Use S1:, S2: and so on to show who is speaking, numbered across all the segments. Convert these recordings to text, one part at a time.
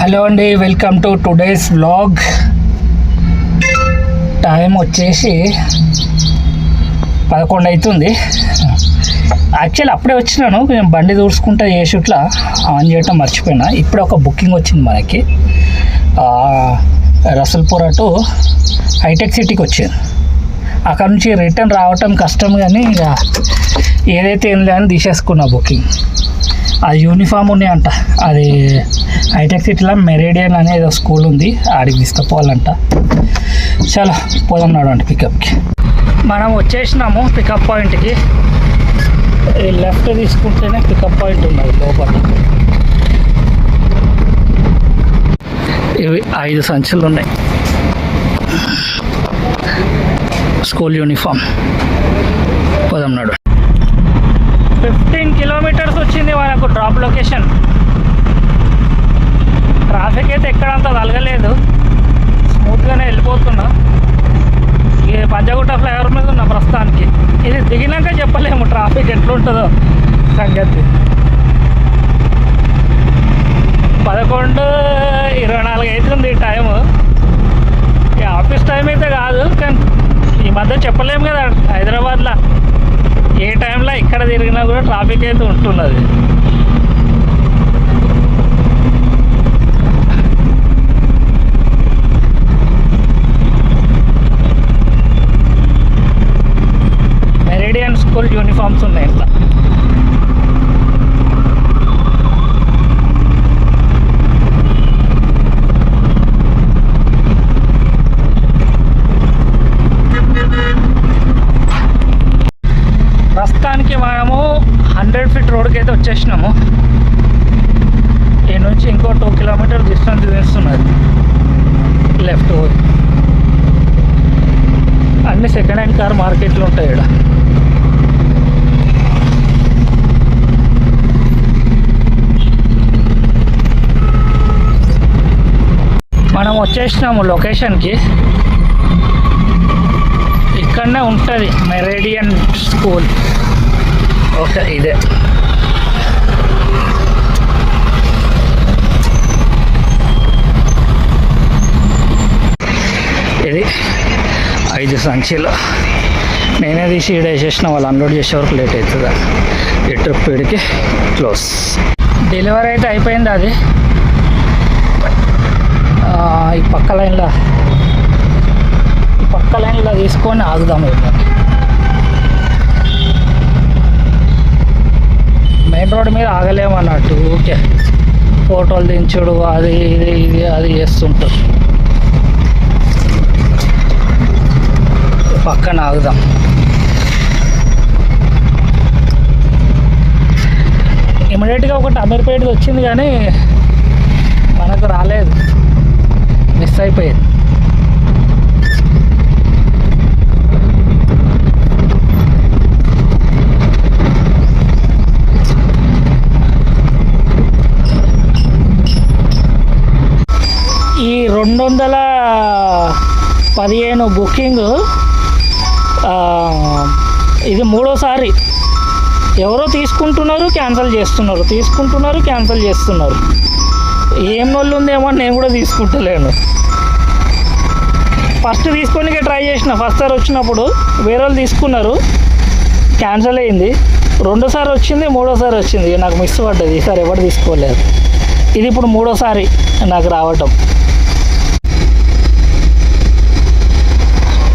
S1: Hello అండి, welcome to today's vlog. Time వచ్చేసి 11 అవుతుంది. యాక్చువల్ అప్పుడే వచ్చినాను, నేను బండి దూడ్చుకుంటా ఏ షూట్లా ఆన్ చేయటం మర్చిపోయినా. ఇప్పుడే ఒక బుకింగ్ వచ్చింది మనకి, రసల్పుర టు హైటెక్ సిటీకి వచ్చింది. అక్కడ నుంచి రిటర్న్ రావటం కష్టం, కానీ ఇక ఏదైతే ఏం లేదని తీసేసుకున్నా బుకింగ్. అది యూనిఫామ్ ఉన్నాయంట, అది హైటెక్ సిటీలో మెరేడియన్ అనేది స్కూల్ ఉంది, ఆడికి తీసుకుపోవాలంట. చాలా పోదన్నాడు అంట పికప్కి. మనం వచ్చేసినాము పికప్ పాయింట్కి. లెఫ్ట్ తీసుకుంటేనే పికప్ పాయింట్ ఉన్నది లోపల. ఇవి 5 సంచులు ఉన్నాయి, స్కూల్ యూనిఫామ్. పోదన్నాడు. 15 కిలోమీటర్స్ వచ్చింది మనకు డ్రాప్ లొకేషన్. ట్రాఫిక్ అయితే ఎక్కడంతా తలగలేదు, స్మూత్గానే వెళ్ళిపోతున్నా. ఈ పంజాగుట్ట ఫ్లైఓవర్ మీద ఉన్నా ప్రస్తుతానికి. ఇది దిగినాక చెప్పలేము ట్రాఫిక్ ఎట్లుంటుందో సంగతి. 11:24 అవుతుంది టైము. ఈ ఆఫీస్ టైం అయితే కాదు, కానీ ఈ మధ్య చెప్పలేము కదా హైదరాబాద్లో ఏ టైంలో ఇక్కడ తిరిగినా కూడా ట్రాఫిక్ అయితే ఉంటున్నది. మెరిడియన్ స్కూల్ యూనిఫామ్స్ ఉన్నాయి ఇంట్లో. ప్రస్తుతానికి మనము 100 ఫీట్ రోడ్కి అయితే వచ్చేసినాము. ఈ నుంచి ఇంకో 2 కిలోమీటర్ డిస్టెన్స్ తీస్తున్నది లెఫ్ట్ పోయి. అన్ని సెకండ్ హ్యాండ్ కార్ మార్కెట్లు ఉంటాయి ఇక్కడ. మనం వచ్చేసినాము లొకేషన్కి. ఇక్కడనే ఉంటుంది మెరేడియన్ స్కూల్. ఓకే, ఇదే. ఇది 5 సంచులు నేనే తీసి ఈడ వేసేసిన. వాళ్ళు అన్లోడ్ చేసే వరకు లేట్ అవుతుంది. ఈ ట్రిప్ వీడికి క్లోజ్. డెలివరీ అయితే అయిపోయింది. అది ఈ పక్క లైన్లో తీసుకొని ఆగుదాము. మెయిన్ రోడ్ మీద ఆగలేము అన్నట్టు. ఓకే, ఫోటోలు దించుడు అది ఇది చేస్తుంటారు. పక్కన ఆగుదాం. ఇమీడియట్గా ఒకటి అమీర్పేటది వచ్చింది, కానీ మనకు రాలేదు, మిస్ అయిపోయింది. ఈ 215 బుకింగ్ ఇది 3వసారి. ఎవరో తీసుకుంటున్నారు, క్యాన్సిల్ చేస్తున్నారు. ఏం నోళ్ళు ఉందేమో నేను కూడా తీసుకుంటలేను. ఫస్ట్ తీసుకొని ట్రై చేసిన. ఫస్ట్ సారి వచ్చినప్పుడు వేరే వాళ్ళు తీసుకున్నారు, క్యాన్సిల్ అయింది. 2సారి వచ్చింది, 3వసారి వచ్చింది. నాకు మిస్ పడ్డది. ఈసారి ఎవరు తీసుకోలేదు. ఇది ఇప్పుడు 3వసారి నాకు రావటం.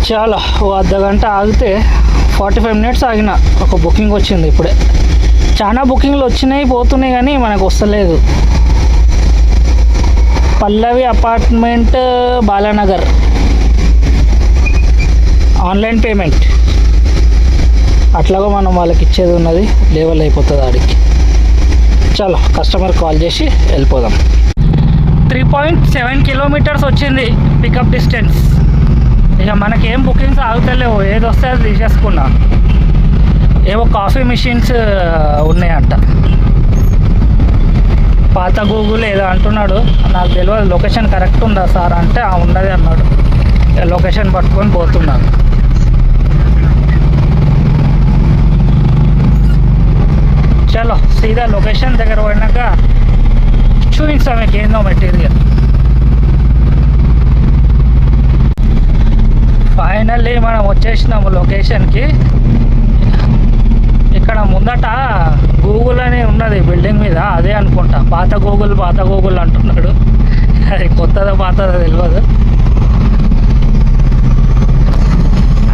S1: చాలా అర్ధగంట ఆగితే 45 మినిట్స్ ఆగిన. ఒక బుకింగ్ వచ్చింది ఇప్పుడే. చాలా బుకింగ్లు వచ్చినాయి పోతున్నాయి, కానీ మనకు వస్తలేదు. Pallavi apartment, Balanagar. Online payment. అట్లాగా మనం వాళ్ళకి ఇచ్చేది ఉన్నది, లేవల్ అయిపోతుంది ఆడికి. చాలా కస్టమర్ కాల్ చేసి వెళ్ళిపోదాం. 3.7 కిలోమీటర్స్ వచ్చింది పికప్ డిస్టెన్స్. ఇక మనకేం బుకింగ్స్ ఆగుతలేవు, ఏది వస్తే అది తీసేసుకున్నా. ఏవో కాఫీ మిషన్స్ ఉన్నాయంట. పాత గూగుల్ ఏదో అంటున్నాడు, నాకు తెలియదు. లొకేషన్ కరెక్ట్ ఉందా సార్ అంటే ఉన్నది అన్నాడు. లొకేషన్ పట్టుకొని పోతున్నాను. చలో సీదా లొకేషన్ దగ్గర పోయినాక చూపిస్తా మీకు ఏందో మెటీరియల్. ఫైనల్లీ మనం వచ్చేసినాము లొకేషన్కి. ఇక్కడ ముందట గూగుల్ అని ఉన్నది బిల్డింగ్ మీద, అదే అనుకుంటా. పాత గూగుల్ అంటున్నాడు, అది కొత్తదో పాతదో తెలియదు.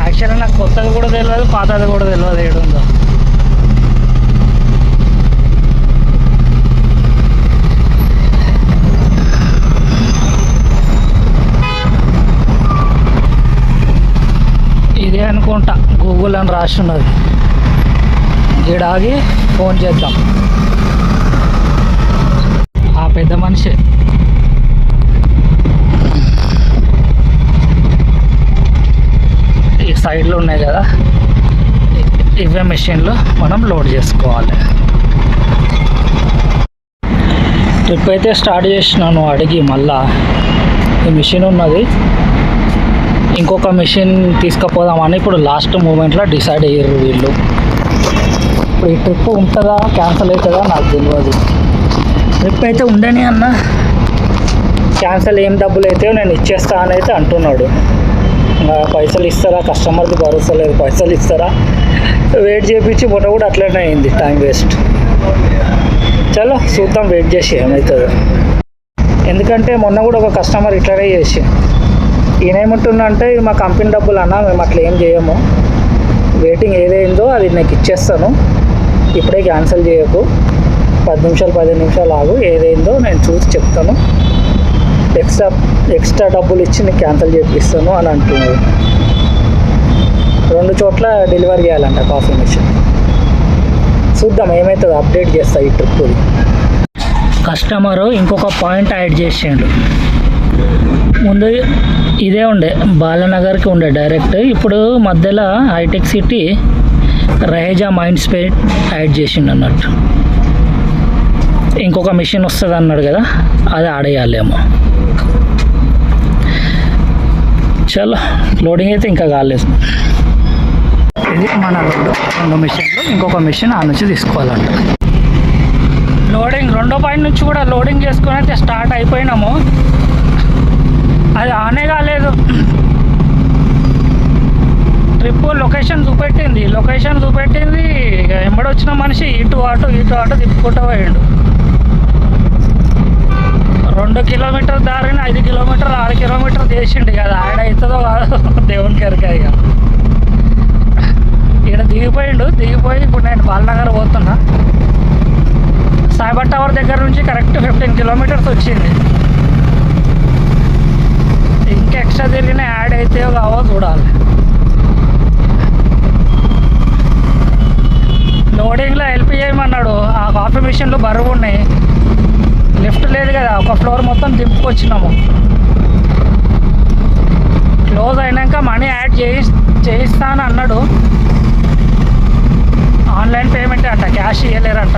S1: యాక్చువల్గా నాకు కొత్తది కూడా తెలియదు, పాతది కూడా తెలియదు ఏడుందో. ఇదే అనుకుంటా గూగుల్ అని రాస్తున్నది. గిడాగి ఫోన్ చేద్దాం. ఆ పెద్ద మనిషి ఈ సైడ్లో ఉన్నాయి కదా, ఇవే మెషిన్లు మనం లోడ్ చేసుకోవాలి. ట్రిప్ అయితే స్టార్ట్ చేసినాను అడిగి. మళ్ళా ఈ మిషన్ ఉన్నది, ఇంకొక మిషన్ తీసుకుపోదామని ఇప్పుడు లాస్ట్ మూమెంట్లో డిసైడ్ అయ్యారు వీళ్ళు. ఇప్పుడు ఈ ట్రిప్ ఉంటుందా క్యాన్సిల్ అవుతుందా నాకు తెలియదు. ట్రిప్ అయితే ఉండని అన్న, క్యాన్సిల్ ఏం డబ్బులు అయితే నేను ఇచ్చేస్తా అని అయితే అంటున్నాడు. పైసలు ఇస్తారా, కస్టమర్కి భరోసా లేదు, పైసలు ఇస్తారా. వెయిట్ చేయించి మొన్న కూడా అట్లనే అయింది, టైం వేస్ట్. చలో చూద్దాం, వెయిట్ చేసి ఏమవుతుందో. ఎందుకంటే మొన్న కూడా ఒక కస్టమర్ ఇట్లనే చేసి, ఈయన ఏమంటుందంటే మా కంపెనీ డబ్బులు అన్నా, మేము అట్లా ఏం చేయము, వెయిటింగ్ ఏదైందో అది నాకు ఇచ్చేస్తాను, ఇప్పుడే క్యాన్సిల్ చేయకు, 10 నిమిషాలు 15 నిమిషాలు ఆగు, ఏదైందో నేను చూసి చెప్తాను, ఎక్స్ట్రా డబ్బులు ఇచ్చి నీకు క్యాన్సిల్ చేపిస్తాను అని అంటున్నాడు. 2 చోట్ల డెలివరీ చేయాలంట కాఫీ మిషన్. చూద్దాం ఏమవుతుందో, అప్డేట్ చేస్తా ఈ ట్రిప్. కస్టమరు ఇంకొక పాయింట్ యాడ్ చేసిండు. ముందు ఇదే ఉండే బాలానగర్కి ఉండే డైరెక్ట్, ఇప్పుడు మధ్యలో హైటెక్ సిటీ రహేజా మైండ్ స్పేస్ యాడ్ చేసిండు అన్నట్టు. ఇంకొక మిషన్ వస్తుంది అన్నాడు కదా, అది ఆడేయాలేమో. చలో లోడింగ్ అయితే ఇంకా కాలేదు. ఇది మన 2 మిషన్లు, ఇంకొక మిషన్ ఆ నుంచి తీసుకోవాలంట. లోడింగ్ 2వ పాయింట్ నుంచి కూడా లోడింగ్ చేసుకుని అయితే స్టార్ట్ అయిపోయినాము. అది ఆనే కాలేదు. ట్రిప్ లొకేషన్ చూపెట్టింది, ఇక ఎంబడొచ్చిన మనిషి ఇటు అటు తిప్పుకుంటూ పోయాడు. 2 కిలోమీటర్ దారిని 5 కిలోమీటర్లు 6 కిలోమీటర్లు చేసిండు కదా, ఆడ అవుతుందో కాదు దేవుని కరిక. ఇక ఇక్కడ దిగిపోయి ఇప్పుడు నేను బాలనగర్ పోతున్నా. సైబర్ టవర్ దగ్గర నుంచి కరెక్ట్ 15 కిలోమీటర్స్ వచ్చింది. ఇంకా ఎక్స్ట్రా తిరిగిన యాడ్ అయితే కావో చూడాలి. లోడింగ్లో హెల్ప్ చేయమన్నాడు. ఆ కాఫీ మిషన్లు బరువు ఉన్నాయి, లిఫ్ట్ లేదు కదా, ఒక ఫ్లోర్ మొత్తం దింపుకొచ్చినాము. క్లోజ్ అయినాక మనీ యాడ్ చేయిస్తాను అన్నాడు. ఆన్లైన్ పేమెంట్ అంట, క్యాష్ ఇవ్వలేరంట.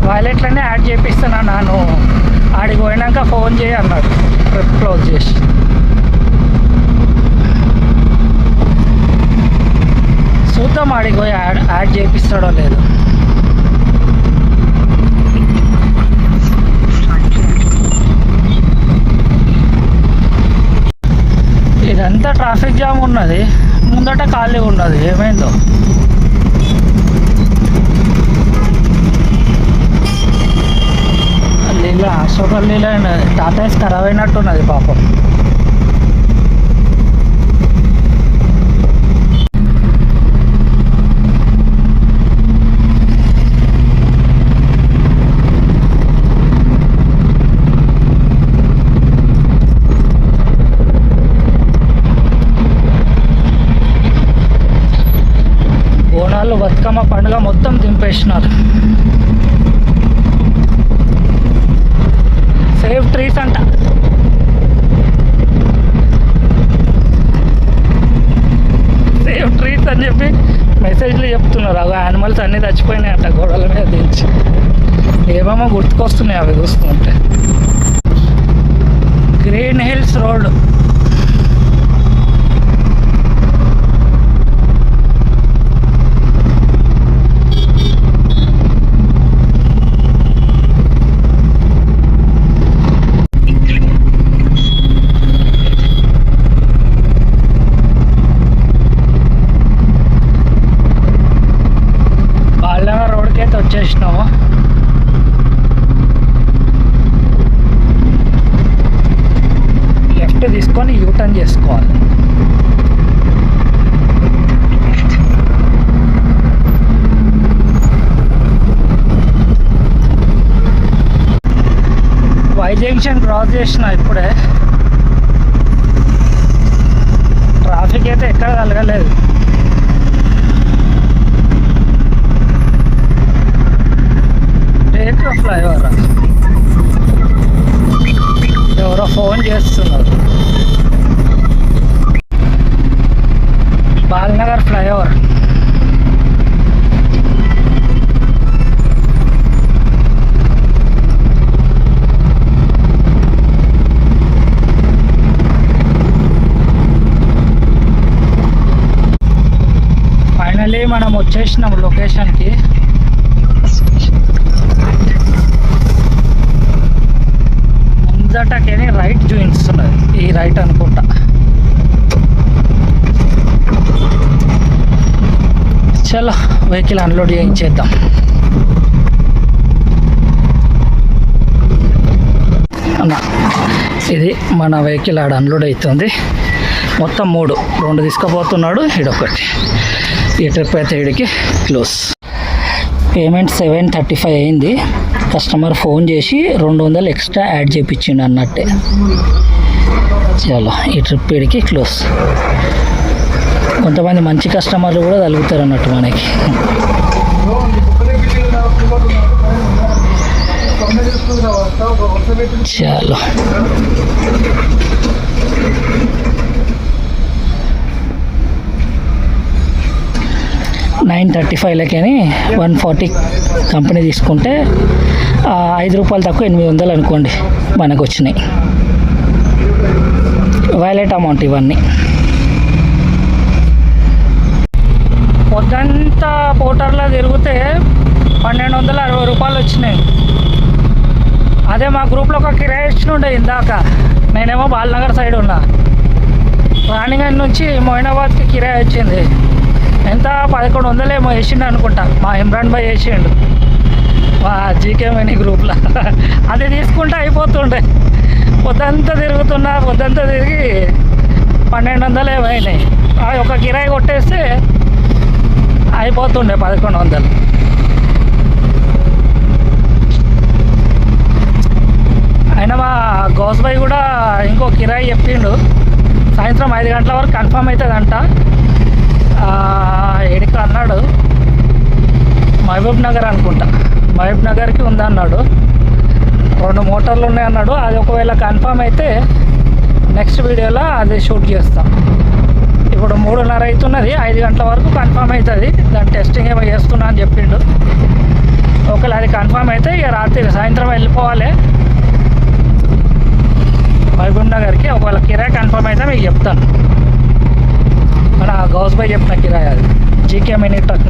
S1: వాలెట్లనే యాడ్ చేపిస్తాను నాను, ఆడికి పోయినాక ఫోన్ చేయి అన్నాడు. ట్రిప్ క్లోజ్ చేసి చూద్దాం, ఆడికి పోయి యాడ్ చేపిస్తాడో లేదో. ఇదంతా ట్రాఫిక్ జామ్ ఉన్నది, ముందట ఖాళీ ఉన్నది, ఏమైందో. లీలా అశోక లీలా టాటాస్ ఖరాబ్ అయినట్టున్నది పాపం. బోనాలు బతుకమ్మ పండుగ మొత్తం దింపేసినారు. సేవ్ ట్రీస్ అంట. సేవ్ ట్రీస్ అని చెప్పి మెసేజ్లు చెప్తున్నారు. అవి యానిమల్స్ అన్నీ చచ్చిపోయినాయి అంట గోడల మీద దించి. ఏమేమో గుర్తుకొస్తున్నాయి అవి చూస్తుంటే. Green hills road. తీసుకొని యూటర్న్ చేసుకోవాలి. వై జంక్షన్ క్రాస్ చేసిన ఇప్పుడే. ట్రాఫిక్ అయితే ఎక్కడ కలగలేదు. టేక్ ఫ్లైఓవర్ ఎవరో ఫోన్ చేస్తున్నారు. బాలనగర్ ఫ్లైఓవర్. ఫైనల్లీ మనం వచ్చేసినాం లొకేషన్కి. ముందటకేని రైట్ చూపిస్తున్నది, ఈ రైట్ అనుకుంటా. చలో వెహికల్ అన్లోడ్ చేయించేద్దాం. అన్న ఇది మన వెహికల్ ఆడ అన్లోడ్ అవుతుంది. మొత్తం 2 తీసుకుపోతున్నాడు. ఇడొకటి. ఈ ట్రిప్ అయితే ఇడికి క్లోజ్. పేమెంట్ 735 అయింది. కస్టమర్ ఫోన్ చేసి 200 ఎక్స్ట్రా యాడ్ చేయించిండు అన్నట్టే. చలో ఈ ట్రిప్ ఇడికి క్లోజ్. కొంతమంది మంచి కస్టమర్లు కూడా తగులుతారు అన్నట్టు మనకి. చలో 935 140 కంపెనీ తీసుకుంటే 5 రూపాయలు తక్కువ 800 అనుకోండి మనకు వచ్చినాయి. వైలెట్ అమౌంట్ ఇవన్నీ. పొద్దంతా పోటర్లో తిరిగితే 1260 రూపాయలు వచ్చినాయి. అదే మా గ్రూప్లో ఒక కిరాయి ఇచ్చినుండే ఇందాక. నేనేమో బాలనగర్ సైడ్ ఉన్నా. రాణిగంజ్ నుంచి మొయినాబాద్కి కిరాయి వచ్చింది. ఎంత 1100 ఏమో వేసిండు అనుకుంటా. మా ఇమ్రాన్ భాయ్ వేసిండు మా జీకే మనీ గ్రూప్లో. అది తీసుకుంటే అయిపోతుండే. పొద్దంతా తిరుగుతున్నా. పొద్దంతా తిరిగి 1200 ఏమైనాయి. ఒక కిరాయి కొట్టేస్తే అయిపోతుండే 1100. అయినా మా గౌస్ భాయ్ కూడా ఇంకో కిరాయి చెప్పిండు. సాయంత్రం 5 గంటల వరకు కన్ఫర్మ్ అవుతుందంట. ఎడికి అన్నాడు. మహబూబ్ నగర్ అనుకుంటా. మహబూబ్ నగర్కి ఉందన్నాడు. 2 మోటార్లు ఉన్నాయన్నాడు. అది ఒకవేళ కన్ఫర్మ్ అయితే నెక్స్ట్ వీడియోలో అది షూట్ చేస్తాం. ఇప్పుడు 3:30 అవుతున్నది. 5 గంటల వరకు కన్ఫర్మ్ అవుతుంది. దాని టెస్టింగ్ ఏమో చేస్తున్నా అని చెప్పిండు. ఒకవేళ అది కన్ఫర్మ్ అయితే ఇక రాత్రి సాయంత్రం వెళ్ళిపోవాలి మహబూబ్ నగర్కి. ఒకవేళ కిరాయి కన్ఫర్మ్ అయితే మీకు చెప్తాను. మన గౌస్ భాయ్ చెప్పిన కిరాయి అది జీకే మినీ ట్రక్.